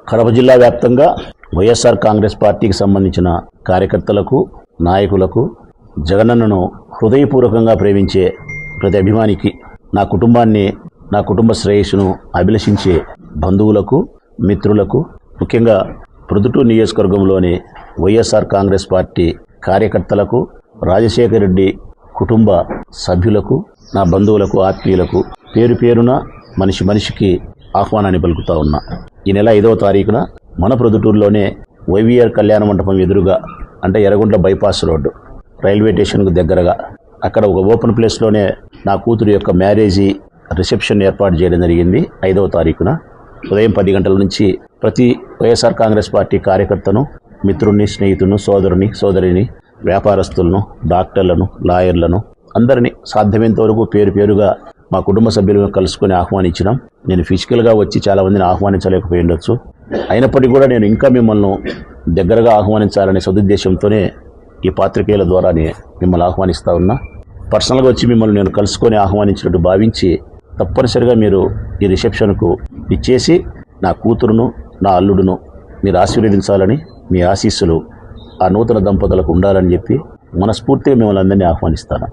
కడప జిల్లా వ్యాప్తంగా వైఎస్ఆర్ కాంగ్రెస్ పార్టీకి సంబంధించిన కార్యకర్తలకు, నాయకులకు, జగనన్నను హృదయపూర్వకంగా ప్రేమించే ప్రతి అభిమానికి, నా కుటుంబాన్ని, నా కుటుంబ శ్రేయస్సును అభిలషించే బంధువులకు, మిత్రులకు, ముఖ్యంగా ప్రొద్దుటూరు నియోజకవర్గంలోని వైఎస్ఆర్ కాంగ్రెస్ పార్టీ కార్యకర్తలకు, రాజశేఖర రెడ్డి కుటుంబ సభ్యులకు, నా బంధువులకు, ఆత్మీయులకు పేరు పేరున మనిషికి ఆహ్వానాన్ని పలుకుతా ఉన్నా. ఈ నెల 5వ తారీఖున మన ప్రొద్దుటూరులోనే వైవీఆర్ కళ్యాణ మండపం ఎదురుగా, అంటే ఎర్రగుంట్ల బైపాస్ రోడ్డు, రైల్వే స్టేషన్కు దగ్గరగా, అక్కడ ఒక ఓపెన్ ప్లేస్లోనే నా కూతురు యొక్క మ్యారేజీ రిసెప్షన్ ఏర్పాటు చేయడం జరిగింది. 5వ తారీఖున ఉదయం 10 గంటల నుంచి ప్రతి వైఎస్ఆర్ కాంగ్రెస్ పార్టీ కార్యకర్తను, మిత్రుడిని, స్నేహితులను, సోదరిని, వ్యాపారస్తులను, డాక్టర్లను, లాయర్లను అందరినీ సాధ్యమైనంత వరకు పేరు పేరుగా మా కుటుంబ సభ్యులను కలుసుకొని ఆహ్వానించినాం. నేను ఫిజికల్గా వచ్చి చాలామందిని ఆహ్వానించలేకపోయి ఉండొచ్చు. అయినప్పటికీ కూడా నేను ఇంకా మిమ్మల్ని దగ్గరగా ఆహ్వానించాలనే సదుద్దేశంతోనే ఈ పాత్రికేయుల ద్వారా మిమ్మల్ని ఆహ్వానిస్తూ ఉన్నా. పర్సనల్గా వచ్చి మిమ్మల్ని నేను కలుసుకొని ఆహ్వానించినట్టు భావించి తప్పనిసరిగా మీరు ఈ రిసెప్షన్కు ఇచ్చేసి నా కూతురును, నా అల్లుడును మీరు ఆశీర్వదించాలని, మీ ఆశీస్సులు ఆ నూతన దంపతులకు ఉండాలని చెప్పి మనస్ఫూర్తిగా మిమ్మల్ని అందరినీ ఆహ్వానిస్తాను.